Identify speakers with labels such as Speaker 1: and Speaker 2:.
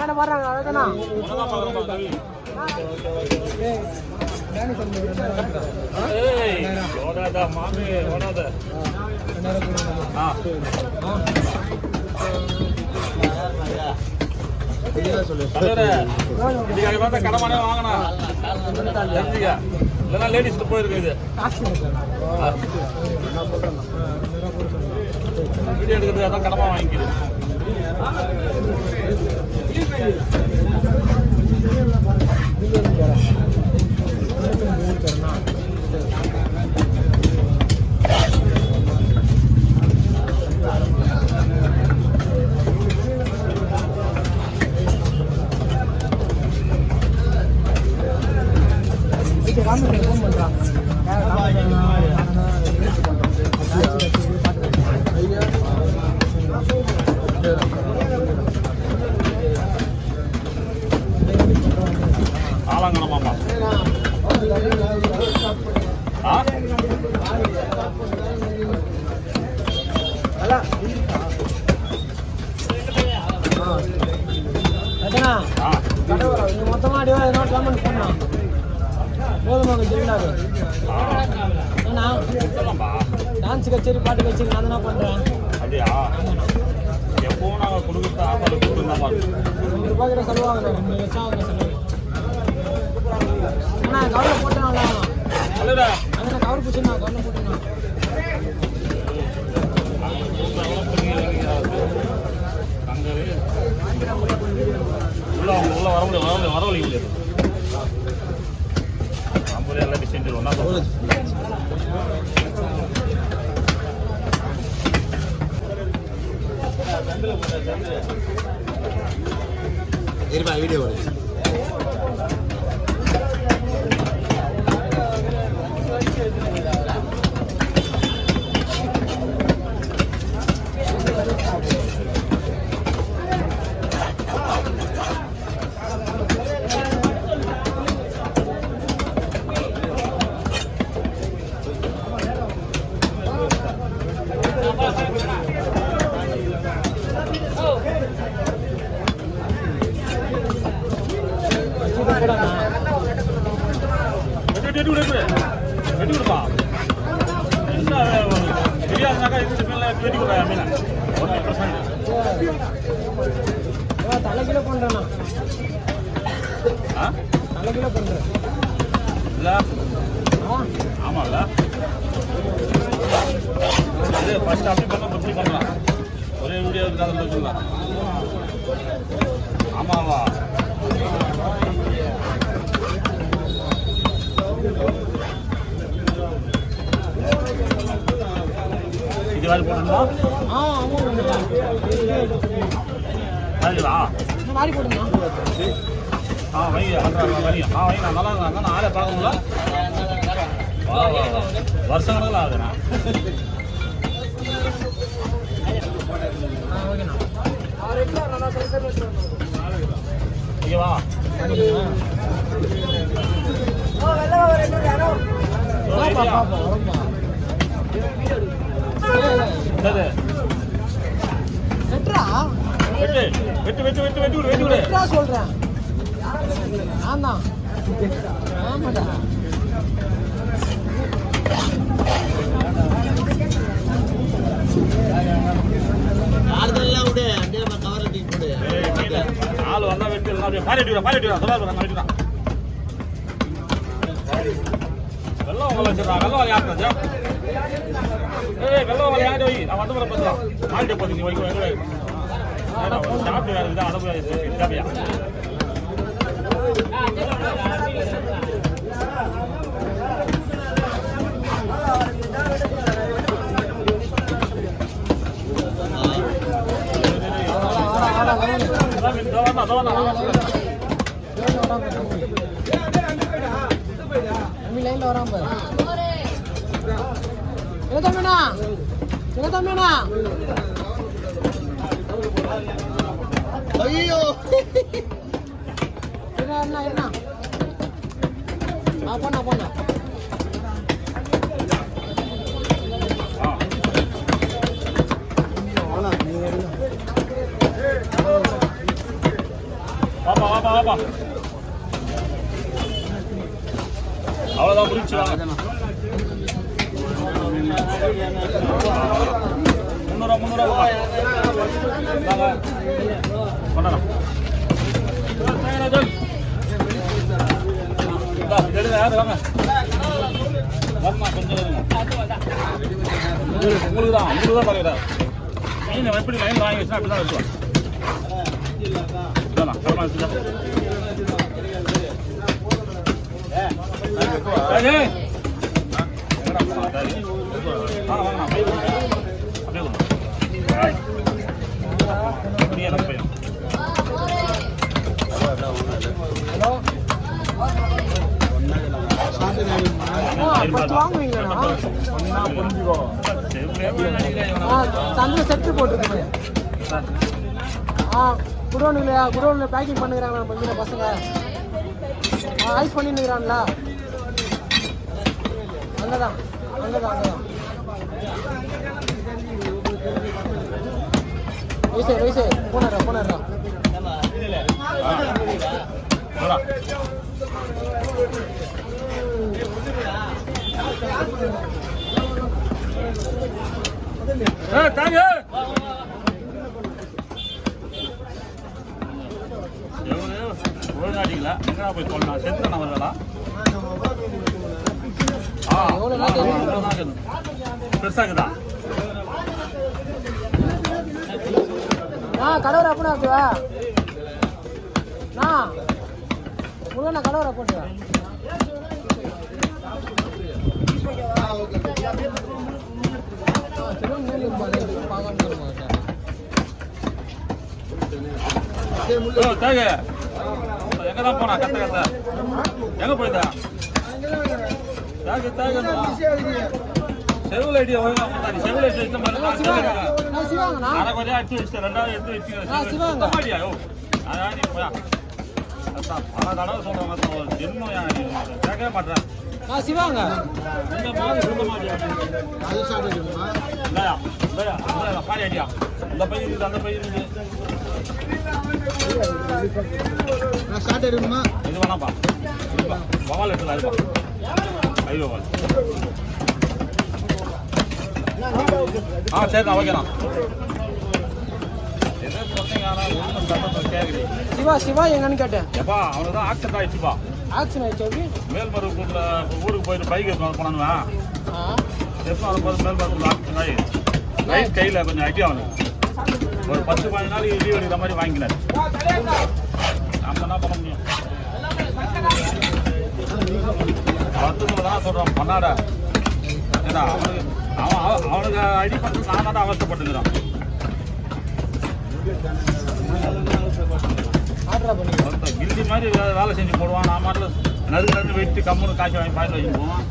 Speaker 1: தானே வர்றாங்க அவ்வளோதானா
Speaker 2: கடமானே வாங்கணும் இல்லைன்னா லேடிஸ்க்கு போயிருக்கு இது வீடியோ எடுக்கிறது அதான் கடமா வாங்கிக்குது ஆலாங்கணமாமா
Speaker 1: மொத்தமா அடி கமெண்ட் பண்ணா போதுமாக ஜெயிலாது ஏன்னா டான்ஸ் கச்சேரி பாட்டு கச்சேரி நான் என்ன பண்றேன்
Speaker 2: அப்படியா எப்போ நாங்கள் கொடுக்குறது ஆத்தால கொடுத்துருந்தா
Speaker 1: ₹2 கிட்ட செலவாகுது 2 லட்சம் ஆகுது செலவு அண்ணா கவரில் போட்டேன் அண்ணா கவர் பிடிச்சிண்ணா கவரில் போட்டேண்ணா
Speaker 2: உள்ள வர முடியாது வரவழி முடியாது நம்மளே எல்லாம் டிசைன் ஒன்றா
Speaker 3: வீடியோ
Speaker 2: வெட்டிவிடுப்பா தெரியாதுனாக்கா இது மேலே வெட்டி விடுறா மீன் 1%
Speaker 1: தலைக்கில பண்றேண்ணா தலைக்கில பண்றேன்
Speaker 2: இல்லை ஆமாம்ல அது ஃபர்ஸ்ட் அப்படி பண்ண இப்படி பண்ணலாம் ஒரே வீடியோ இருக்காது வச்சுக்கலாம் ஆமாவா இது மாதிரி போடணுமா
Speaker 1: மாதிரி போடுமா
Speaker 2: வைங்க வைங்க நல்லா இருந்தாங்க நான் ஆளை பார்க்கணும்ல வருஷ கணக்கில் ஆகுதுண்ணா ஓகேவா
Speaker 1: சொல்றேன் ஆமா ஆமாடா
Speaker 3: ஆறுதெல்லாம் விடு அப்படியே கவர்ல தூக்கி போடு
Speaker 2: ஆள் வந்தா வெட்டி அப்படியே பாலிட்டு வெள்ளம் உங்களை வச்சிடறான் வெள்ளம் வலை யாருக்குறது வெள்ளம் வலை யார்கிட்ட வை நான் வந்து போல பேசலாம் மாறிட்ட போது நீ வைக்க சாப்பிட்டு வேறு இதாக அனுபவம் தேவையா
Speaker 1: லைன்ல வராம தம்பினா
Speaker 3: ஐயோ
Speaker 1: என்ன பண்ண
Speaker 2: வாப்பா வாப்பா வாப்பா அவ்வளோதான் முடிச்சு வாங்க 300 வாங்க கொண்டாடா வாங்க உங்களுக்கு தான் தலைவரா மீன் எப்படி லைன் வாங்கி வச்சுனா அப்படி தான் வச்சுருவாங்க
Speaker 1: சந்தில செட்டு போட்டுருக்கேன் குடோன்ல பேக்கிங் பண்ணுறாங்க நம்ம பசங்க ஐஸ் பண்ணிருக்கிறான்ல அங்கதான் வயசு போனாரா
Speaker 2: தாங்க ஒழுங்காட்டிங்களா எங்கடா போய் சொல்லலாம் செத்து நான் வரலாம் பெருசாக்குதா
Speaker 1: கடவுரா அப்பனா அப்படிவா முழுவா கடவுரா போட்டுவா
Speaker 2: எங்கதான் போனா கத்த எங்க போயிருந்தா செவ்வளவு ஐடியா செவ்வளவு அரை கொஞ்சம் எடுத்து வச்சு ரெண்டாவது எடுத்து வச்சுக்கோ பல தடவை சொல்றவங்க ஜென்மம் கேட்கவே மாட்டேன்
Speaker 1: சிவாங்க
Speaker 2: பாடி ஐடியா இந்த பையன் இருக்குது அந்த பையன் இருக்குது இது வேணாப்பா வவால் எடுத்துல இருப்பா ஐயோ வவால் சரிண்ணா ஓகேண்ணா
Speaker 1: சிவா எங்கன்னு கேட்டேன்
Speaker 2: எப்பா அவனுக்கு தான் ஆக்சிடென்ட் ஆயிடுச்சுப்பா
Speaker 1: ஆக்சிடென்ட் ஆயிடுச்சு
Speaker 2: மேல்மருவத்தூர்ல ஊருக்கு போயிட்டு பைக் எடுத்து போனானுவன் எப்போ வரும்போது மேல்மருவத்தூர்ல ஆக்சிடென்ட் ஆகி ரைட் கையில் கொஞ்சம் அடி அவனுக்கு ஒரு 10-15 நாளைக்கு லீவ் எடுக்கிற மாதிரி வாங்கினார் நம்ம என்ன பண்ண முடியும் 10 தான் சொல்கிறான் பண்ணாட ஏன்னா அவனுக்கு அடி பண்ணி நான் தான் அவஸ்தப்பட்டுக்கிறான் கில்டி மாதிரி வேலை செஞ்சு போடுவான் நான் மாட்டில் நறுக்கு வெட்டி கம்முன்னு காய்ச்சி வாங்கி பாயில் வச்சு போவான்